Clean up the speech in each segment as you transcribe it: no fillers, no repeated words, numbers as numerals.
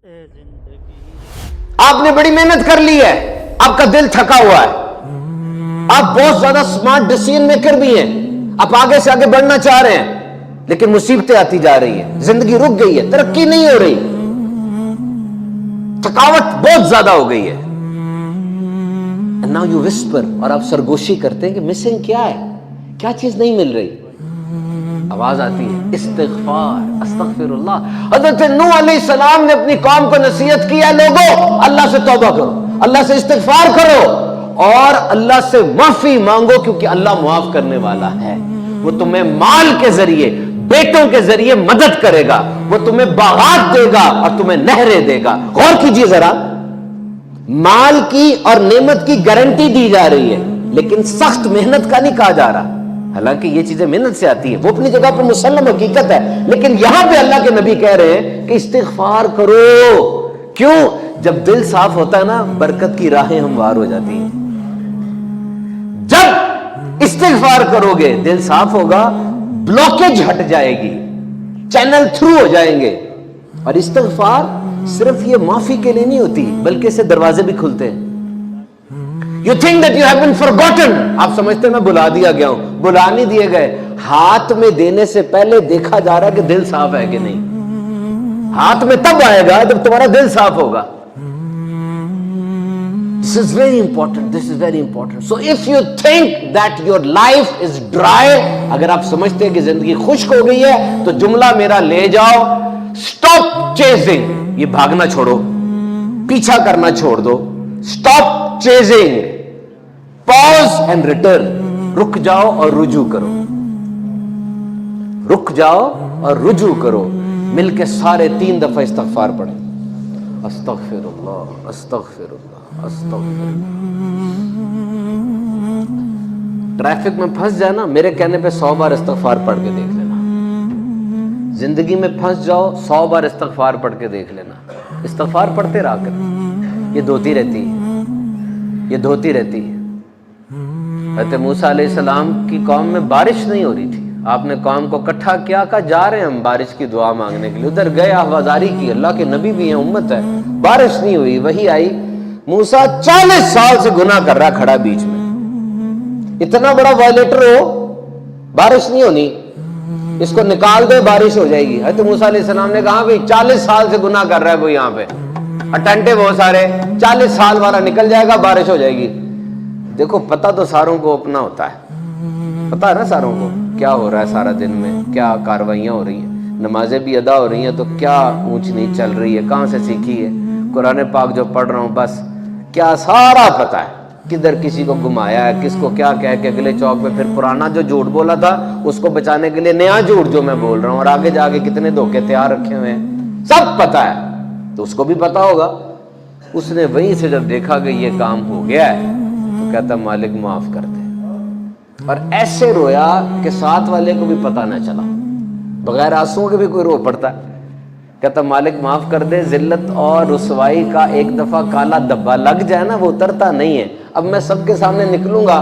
آپ نے بڑی محنت کر لی ہے, آپ کا دل تھکا ہوا ہے, آپ بہت زیادہ سمارٹ ڈیسیژن میکر بھی ہیں, آپ آگے سے آگے بڑھنا چاہ رہے ہیں, لیکن مصیبتیں آتی جا رہی ہیں, زندگی رک گئی ہے, ترقی نہیں ہو رہی, تھکاوٹ بہت زیادہ ہو گئی ہے. And now you whisper, اور آپ سرگوشی کرتے ہیں کہ مسنگ کیا ہے, کیا چیز نہیں مل رہی. آواز آتی ہے استغفار, استغفر اللہ. حضرت نوح علیہ السلام نے اپنی قوم کو نصیحت کیا, لوگو اللہ سے توبہ کرو, اللہ سے استغفار کرو اور اللہ سے معافی مانگو, کیونکہ اللہ معاف کرنے والا ہے. وہ تمہیں مال کے ذریعے, بیٹوں کے ذریعے مدد کرے گا, وہ تمہیں باغات دے گا اور تمہیں نہریں دے گا. غور کیجئے ذرا, مال کی اور نعمت کی گارنٹی دی جا رہی ہے, لیکن سخت محنت کا نہیں کہا جا رہا. حالانکہ یہ چیزیں محنت سے آتی ہیں, وہ اپنی جگہ پر مسلم حقیقت ہے, لیکن یہاں پہ اللہ کے نبی کہہ رہے ہیں کہ استغفار کرو. کیوں؟ جب دل صاف ہوتا ہے نا, برکت کی راہیں ہموار ہو جاتی ہیں. جب استغفار کرو گے دل صاف ہوگا, بلوکیج ہٹ جائے گی, چینل تھرو ہو جائیں گے. اور استغفار صرف یہ معافی کے لیے نہیں ہوتی, بلکہ اسے دروازے بھی کھلتے ہیں. You think that you have been forgotten. آپ سمجھتے ہیں میں بلا دیا گیا ہوں, بلا نہیں دیے گئے. ہاتھ میں دینے سے پہلے دیکھا جا رہا ہے کہ دل صاف ہے کہ نہیں. ہاتھ میں تب آئے گا جب تمہارا دل صاف ہوگا. This is very important. This is very important. So if you think that your life is dry, اگر آپ سمجھتے ہیں کہ زندگی خشک ہو گئی ہے, تو جملہ میرا لے جاؤ, stop chasing. یہ بھاگنا چھوڑو, پیچھا کرنا چھوڑ دو. Stop chasing. Pause and return. رک جاؤ اور رجوع کرو. رک جاؤ اور رجوع کرو. مل کے سارے 3 دفعہ استغفار پڑھیں. استغفر اللہ, استغفر اللہ, استغفر اللہ. ٹریفک میں پھنس جائے نا, میرے کہنے پہ 100 بار استغفار پڑھ کے دیکھ لینا. زندگی میں پھنس جاؤ, 100 بار استغفار پڑھ کے دیکھ لینا. استغفار پڑھتے رہا کر, یہ دھوتی رہتی ہے, یہ دھوتی رہتی ہے. حضرت موسیٰ علیہ السلام کی قوم میں بارش نہیں ہو رہی تھی, آپ نے قوم کو اکٹھا کیا, کہا جا رہے ہیں ہم بارش کی دعا مانگنے کے لیے. ادھر گئے, آوازاری کی, اللہ کے نبی بھی ہیں, امت ہے, بارش نہیں ہوئی. وہی آئی, موسیٰ 40 سال سے گناہ کر رہا کھڑا بیچ میں, اتنا بڑا وائلیٹر ہو, بارش نہیں ہونی, اس کو نکال دے بارش ہو جائے گی. حضرت موسیٰ علیہ السلام نے کہا بھئی 40 سال سے گناہ کر رہا ہے کوئی یہاں پہ, اٹینٹے بہت سارے, 40 سال والا نکل جائے گا, بارش ہو جائے گی. دیکھو پتہ تو ساروں کو اپنا ہوتا ہے, پتہ ہے نا ساروں کو کیا ہو رہا ہے سارا دن میں, کیا کاروائیاں ہو رہی ہیں, نمازیں بھی ادا ہو رہی ہیں, تو کیا اونچ نیچ چل رہی ہے, کہاں سے سیکھی ہے. قرآن پاک جو پڑھ رہا ہوں بس کیا سارا پتہ ہے, کدھر کسی کو گھمایا ہے, کس کو کیا کہہ کے اگلے چوک پہ پھر پرانا جو جھوٹ بولا تھا اس کو بچانے کے لیے نیا جھوٹ جو میں بول رہا ہوں, اور آگے جا کے کتنے دھوکے تیار رکھے ہوئے ہیں, سب پتہ ہے. تو اس کو بھی پتہ ہوگا. اس نے وہیں سے جب دیکھا کہ یہ کام ہو گیا ہے تو کہتا مالک معاف کر دے, اور ایسے رویا کہ ساتھ والے کو بھی پتہ نہ چلا, بغیر آنسوؤں کے بھی کوئی رو پڑتا ہے. کہتا مالک معاف کر دے, ذلت اور رسوائی کا ایک دفعہ کالا دبا لگ جائے نا, وہ اترتا نہیں ہے. اب میں سب کے سامنے نکلوں گا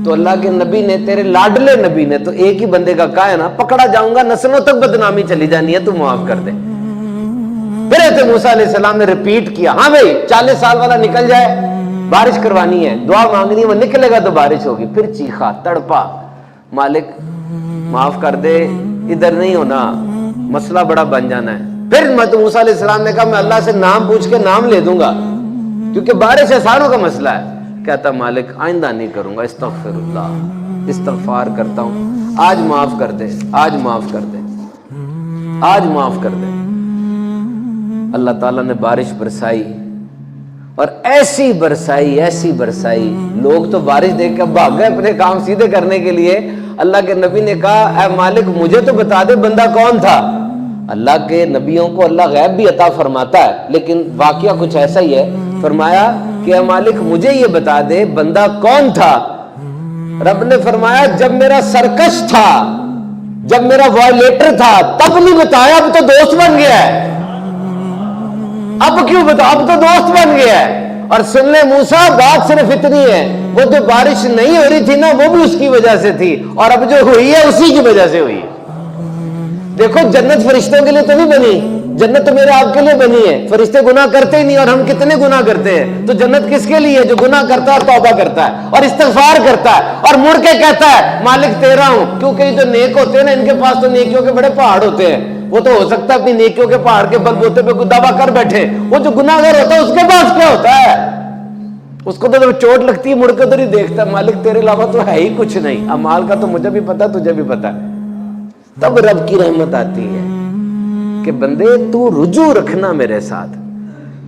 تو اللہ کے نبی نے, تیرے لاڈلے نبی نے تو ایک ہی بندے کا کہا ہے نا, پکڑا جاؤں گا, نسلوں تک بدنامی چلی جانی ہے, تو معاف کر دے. پھر حضرت موسیٰ علیہ السلام نے ریپیٹ کیا, ہاں بھئی 40 سال والا نکل جائے, بارش کروانی ہے, دعا مانگنی ہے, وہ نکلے گا تو بارش ہوگی. پھر چیخا, تڑپا, مالک معاف کر دے, ادھر نہیں ہونا, مسئلہ بڑا بن جانا ہے. پھر موسیٰ علیہ السلام نے کہا میں اللہ سے نام پوچھ کے نام لے دوں گا, کیونکہ بارش احسانوں کا مسئلہ ہے. کہتا مالک آئندہ نہیں کروں گا, استغفر اللہ, استغفار کرتا ہوں, آج معاف کر دے, آج معاف کر دے, آج معاف کر دے. اللہ تعالیٰ نے بارش برسائی, اور ایسی برسائی, ایسی برسائی, لوگ تو بارش دیکھ کے بھاگ گئے اپنے کام سیدھے کرنے کے لیے. اللہ کے نبی نے کہا اے مالک مجھے تو بتا دے بندہ کون تھا. اللہ کے نبیوں کو اللہ غیب بھی عطا فرماتا ہے, لیکن واقعہ کچھ ایسا ہی ہے. فرمایا کہ اے مالک مجھے یہ بتا دے بندہ کون تھا. رب نے فرمایا جب میرا سرکش تھا, جب میرا وائلیٹر تھا تب نہیں بتایا, اب تو دوست بن گیا ہے. اب کیوں بتا, اب تو دوست بن گیا ہے. اور سن لے موسیٰ, بات صرف اتنی ہے, وہ جو بارش نہیں ہو رہی تھی نا وہ بھی اس کی وجہ سے تھی, اور اب جو ہوئی ہے اسی کی وجہ سے ہوئی. دیکھو جنت فرشتوں کے لیے تو نہیں بنی, جنت تو میرے آپ کے لیے بنی ہے, فرشتے گناہ کرتے ہی نہیں, اور ہم کتنے گناہ کرتے ہیں. تو جنت کس کے لیے؟ جو گناہ کرتا ہے اور توبہ کرتا ہے اور استغفار کرتا ہے اور مڑ کے کہتا ہے مالک تیرا ہوں. کیونکہ یہ جو نیک ہوتے ہیں نا, ان کے پاس تو نیکیوں کے بڑے پہاڑ ہوتے ہیں. وہ تو ہو سکتا ہے اپنی نیکیوں کے پہاڑ کے بل بوتے پہ کوئی دعویٰ کر بیٹھے, وہ جو گناہ گار ہوتا ہے اس کے پاس کیا ہوتا ہے؟ اس کو تو جب چوٹ لگتی ہے مڑ کے تو نہیں دیکھتا, مالک تیرے علاوہ تو ہے ہی کچھ نہیں, اعمال کا تو مجھے بھی پتا تجھے بھی پتا. تب رب کی رحمت آتی ہے کہ بندے تو رجوع رکھنا میرے ساتھ,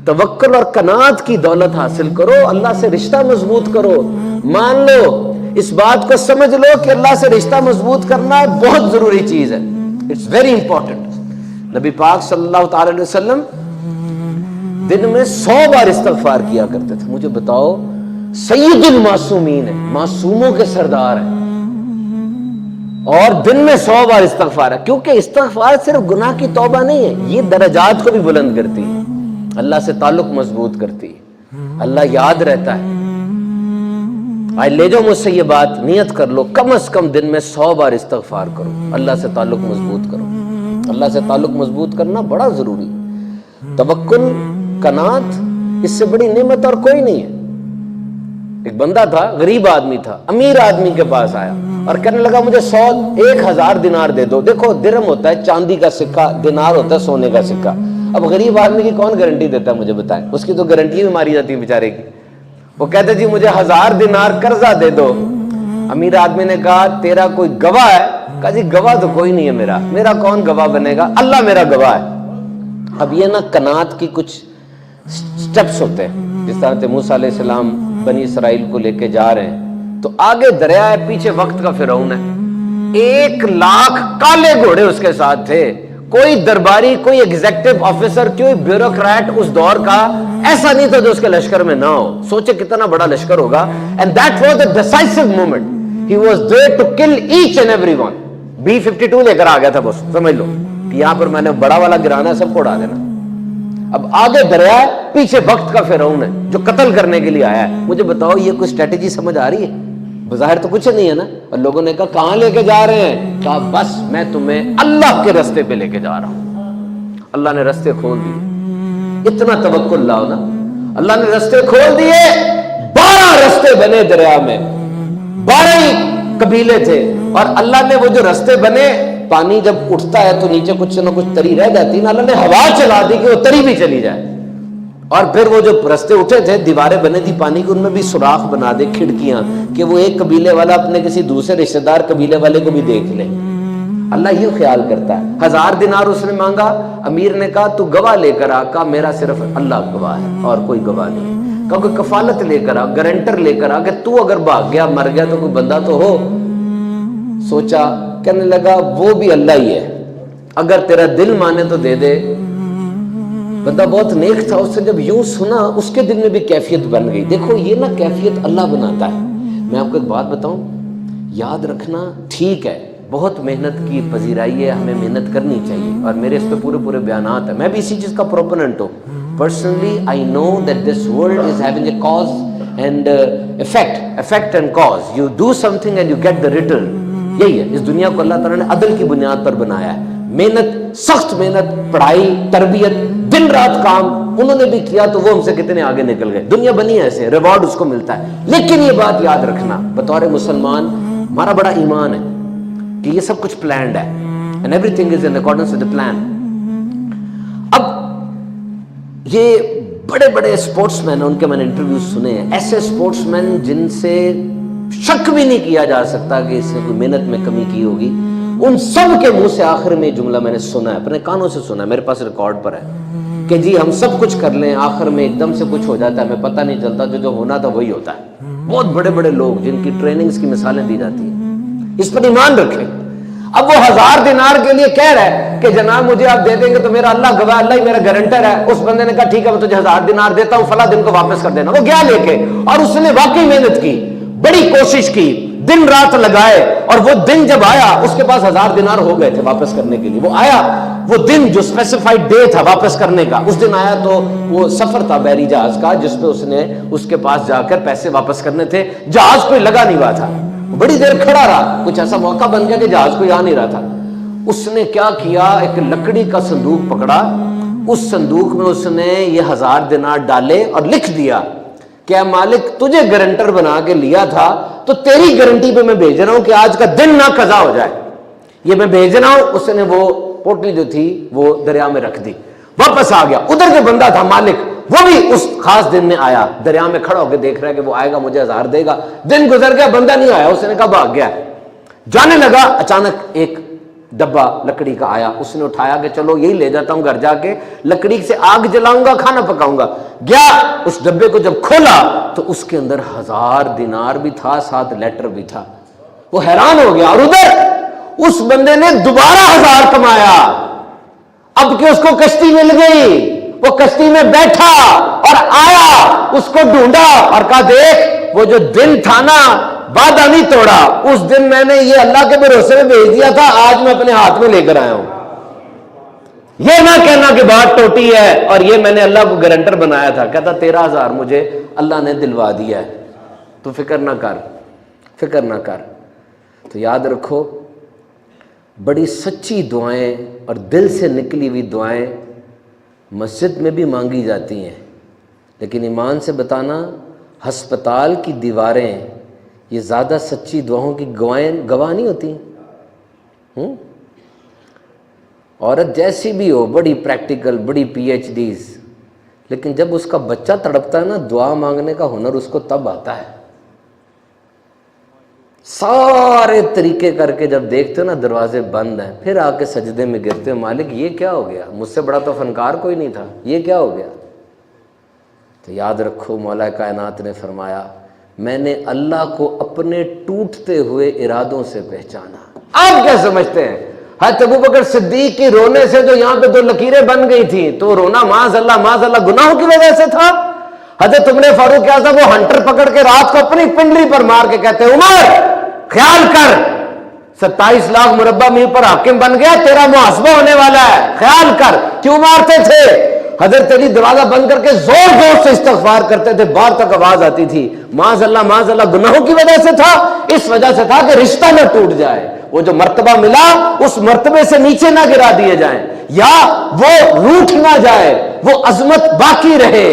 توکل اور قناعت کی دولت حاصل کرو, اللہ سے رشتہ مضبوط کرو. مان لو, اس بات کو سمجھ لو کہ اللہ سے رشتہ مضبوط کرنا بہت ضروری چیز ہے. It's very important. نبی پاک صلی اللہ تعالی علیہ وسلم دن میں 100 بار استغفار کیا کرتے تھے. مجھے بتاؤ, سید المعصومین ہے, معصوموں کے سردار ہیں, اور دن میں 100 بار استغفار ہے. کیونکہ استغفار صرف گناہ کی توبہ نہیں ہے, یہ درجات کو بھی بلند کرتی ہے, اللہ سے تعلق مضبوط کرتی ہے, اللہ یاد رہتا ہے. آج لے جاؤ مجھ سے یہ بات, نیت کر لو, کم از کم دن میں 100 بار استغفار کرو, اللہ سے تعلق مضبوط کرو. اللہ سے تعلق مضبوط کرنا بڑا ضروری. توکل, قناعت, اس سے بڑی نعمت اور کوئی نہیں ہے. ایک بندہ تھا, غریب آدمی تھا, امیر آدمی کے پاس آیا اور کہنے لگا مجھے 1000 دینار دے دو. دیکھو درہم ہوتا ہے چاندی کا سکہ, دینار ہوتا ہے سونے کا سکہ. اب غریب آدمی کی کون گارنٹی دیتا ہے مجھے بتائیں, اس کی تو گارنٹی بھی ماری جاتی ہے بیچارے کی. وہ کہتے جی مجھے 1000 دینار قرضہ دے دو. امیر آدمی نے کہا تیرا کوئی گواہ ہے؟ کہا جی گواہ تو کوئی نہیں ہے میرا کون گواہ بنے گا, اللہ میرا گواہ ہے. اب یہ نا قناعت کی کچھ سٹیپس ہوتے ہیں. جس طرح موسیٰ علیہ السلام بنی اسرائیل کو لے کے جا رہے ہیں, تو آگے دریا ہے, پیچھے وقت کا فرعون ہے, 1,00,000 کالے گھوڑے اس کے ساتھ تھے. کوئی درباری, کوئی ایگزیکٹو آفیسر, کوئی بیوروکریٹ اس دور کا ایسا نہیں تھا جو اس کے لشکر میں نہ ہو. سوچے کتنا بڑا لشکر ہوگا. And that was a decisive moment. He was there to kill each and every one. B-52 لے کر آ گیا تھا بس, سمجھ لو کہ یہاں پر میں نے بڑا والا گرانا ہے, سب کو اڑا دینا. اب آگے دریا ہے, پیچھے وقت کا فرعون ہے جو قتل کرنے کے لیے آیا ہے. مجھے بتاؤ یہ کوئی اسٹریٹجی سمجھ آ رہی ہے؟ بظاہر تو کچھ نہیں ہے نا. اور لوگوں نے کہا کہاں لے کے جا رہے ہیں؟ کہا بس میں تمہیں اللہ کے رستے پہ لے کے جا رہا ہوں. اللہ نے رستے کھول دیے. اتنا توکل لاؤ نا, اللہ نے رستے کھول دیے. 12 رستے بنے دریا میں, 12 ہی قبیلے تھے, اور اللہ نے وہ جو رستے بنے, پانی جب اٹھتا ہے تو نیچے کچھ نہ کچھ تری رہ جاتی نا, اللہ نے ہوا چلا دی کہ وہ تری بھی چلی جائے. اور پھر وہ جو رستے اٹھے تھے, دیواریں بنے تھی پانی کی, ان میں بھی سوراخ بنا دے, کھڑکیاں, کہ وہ ایک قبیلے والا اپنے کسی دوسرے رشتہ دار قبیلے والے کو بھی دیکھ لے. اللہ یہ خیال کرتا ہے. 1000 دینار اس نے مانگا. امیر نے کہا تو گواہ لے کر آ. کہا میرا صرف اللہ گواہ ہے اور کوئی گواہ نہیں. کہا کوئی کفالت لے کر آ, گارنٹر لے کر آ, کہ تو اگر بھاگ گیا مر گیا تو کوئی بندہ تو ہو. سوچا, کہنے لگا وہ بھی اللہ ہی ہے, اگر تیرا دل مانے تو دے دے. بندہ بہت نیک تھا, اس نے جب یوں سنا اس کے دل میں بھی کیفیت بن گئی. دیکھو یہ نا کیفیت اللہ بناتا ہے. میں آپ کو ایک بات بتاؤں, یاد رکھنا ٹھیک ہے, بہت محنت کی پذیرائی ہے, ہمیں محنت کرنی چاہیے, اور میرے اس پہ پورے بیانات ہیں. میں بھی اسی چیز کا پروپوننٹ ہوں. Personally, I know that this world is having a cause and effect and cause. You do something and you get the return. یہی ہے. اس دنیا کو اللہ تعالیٰ نے عدل کی بنیاد پر بنایا ہے. محنت, سخت محنت, پڑھائی, تربیت, دن رات کام انہوں نے بھی کیا, تو وہ ہم سے کتنے آگے نکل گئے. دنیا بنی ہے ایسے, ریوارڈ اس کو ملتا ہے. لیکن یہ بات یاد رکھنا, بطور مسلمان ہمارا بڑا ایمان ہے کہ یہ سب کچھ پلانڈ ہے, and everything is in accordance with the plan. اب یہ بڑے بڑے سپورٹس مین ہیں, ان کے میں نے انٹرویوز سنے ہیں, ایسے سپورٹس مین جن سے شک بھی نہیں کیا جا سکتا کہ اس نے کوئی محنت میں کمی کی ہوگی. ان سب کے منہ سے آخر میں جملہ میں نے سنا ہے, اپنے کانوں سے سنا ہے, میرے پاس ریکارڈ پر ہے, کہ جی ہم سب کچھ کر لیں, آخر میں ایک دم سے کچھ ہو جاتا ہے, ہمیں پتہ نہیں چلتا, جو ہونا تھا وہی ہوتا ہے. بہت بڑے بڑے لوگ جن کی ٹریننگز کی مثالیں دی جاتی ہیں. اس پر ایمان رکھیں. اب وہ 1000 دینار کے لیے کہہ رہا ہے کہ جناب مجھے آپ دے دیں گے تو میرا اللہ گواہ, اللہ ہی میرا گارنٹر ہے. اس بندے نے کہا ٹھیک ہے میں تجھے 1000 دینار دیتا ہوں, فلاں دن کو واپس کر دینا. وہ گیا لے کے, اور اس نے واقعی محنت کی, بڑی کوشش کی, دن رات لگائے, اور وہ دن جب آیا اس کے پاس 1000 دینار ہو گئے تھے واپس کرنے کے لیے. وہ آیا, وہ دن جو اسپیسیفائڈ ڈے تھا واپس کرنے کا, اس دن آیا تو وہ سفر تھا بحری جہاز کا جس پہ اس نے اس کے پاس جا کر پیسے واپس کرنے تھے. جہاز کوئی لگا نہیں ہوا تھا, بڑی دیر کھڑا رہا, کچھ ایسا موقع بن گیا کہ جہاز کوئی آ نہیں رہا تھا. اس نے کیا کیا, ایک لکڑی کا صندوق پکڑا اس صندوق میں اس نے یہ 1000 دینار ڈالے اور لکھ دیا کہ اے مالک تجھے گارنٹر بنا کے لیا تھا تو تیری گارنٹی پہ میں بھیج رہا ہوں کہ آج کا دن نہ قضا ہو جائے، یہ میں بھیج رہا ہوں۔ اس نے وہ پوٹلی جو تھی وہ دریا میں رکھ دی، واپس آ گیا۔ ادھر جو بندہ تھا مالک وہ بھی اس خاص دن میں آیا، دریا میں کھڑا ہو کے دیکھ رہا ہے کہ وہ آئے گا مجھے 1000 دے گا۔ دن گزر گیا، بندہ نہیں آیا، اس نے کہا بھاگ گیا۔ جانے لگا، اچانک ایک ڈبہ لکڑی کا آیا، اس نے اٹھایا کہ چلو یہی لے جاتا ہوں گھر جا کے، لکڑی سے آگ جلاؤں گا، کھانا پکاؤں گا۔ گیا اس ڈبے کو جب کھولا تو اس کے اندر 1000 دینار بھی تھا، ساتھ لیٹر بھی تھا۔ وہ حیران ہو گیا، اور ادھر اس بندے نے دوبارہ 1000 کمایا، اب کہ اس کو کشتی مل گئی، وہ کشتی میں بیٹھا اور آیا، اس کو ڈھونڈا اور کہا دیکھ وہ جو دن تھا نا وعدہ نہیں توڑا، اس دن میں نے یہ اللہ کے بھروسے میں بھیج دیا تھا، آج میں اپنے ہاتھ میں لے کر آیا ہوں۔ یہ نہ کہنا کہ بات ٹوٹی ہے اور یہ میں نے اللہ کو گارنٹر بنایا تھا۔ کہتا 13,000 مجھے اللہ نے دلوا دیا ہے، تو فکر نہ کر، فکر نہ کر۔ تو یاد رکھو بڑی سچی دعائیں اور دل سے نکلی ہوئی دعائیں مسجد میں بھی مانگی جاتی ہیں، لیکن ایمان سے بتانا ہسپتال کی دیواریں یہ زیادہ سچی دعاؤں کی گواہ نہیں ہوتی؟ عورت جیسی بھی ہو، بڑی پریکٹیکل، بڑی پی ایچ ڈیز، لیکن جب اس کا بچہ تڑپتا ہے نا، دعا مانگنے کا ہنر اس کو تب آتا ہے۔ سارے طریقے کر کے جب دیکھتے ہو نا دروازے بند ہیں، پھر آ کے سجدے میں گرتے ہو، مالک یہ کیا ہو گیا، مجھ سے بڑا تو فنکار کوئی نہیں تھا، یہ کیا ہو گیا؟ تو یاد رکھو مولا کائنات نے فرمایا میں نے اللہ کو اپنے ٹوٹتے ہوئے ارادوں سے پہچانا۔ آپ کیا سمجھتے ہیں حضرت ابوبکر صدیق کی رونے سے جو یہاں پہ 2 لکیریں بن گئی تھیں تو رونا معاذ اللہ گناہوں کی وجہ سے تھا؟ حضرت عمر فاروق اعظم وہ ہنٹر پکڑ کے رات کو اپنی پنڈلی پر مار کے کہتے ہیں عمر خیال کر 27 لاکھ مربع میل پر حاکم بن گیا، تیرا محاسبہ ہونے والا ہے، خیال کر۔ کیوں مارتے تھے؟ حضرت علی دروازہ بند کر کے زور زور سے استغفار کرتے تھے، باہر تک آواز آتی تھی۔ معاذ اللہ گناہوں کی وجہ سے تھا، اس وجہ سے تھا کہ رشتہ نہ ٹوٹ جائے، وہ جو مرتبہ ملا اس مرتبے سے نیچے نہ گرا دیے جائیں، یا وہ روٹھ نہ جائے، وہ عظمت باقی رہے۔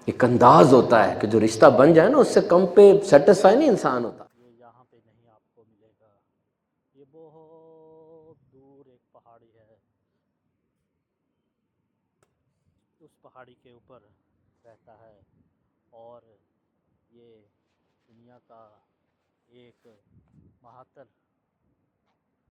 ایک انداز ہوتا ہے کہ جو رشتہ بن جائے نا اس سے کم پہ سیٹسفائی نہیں انسان ہوتا۔ یہ یہاں پہ نہیں آپ کو ملے گا، یہ بہت دور ایک پہاڑی ہے، اس پہاڑی کے اوپر رہتا ہے، اور یہ دنیا کا ایک مہاتر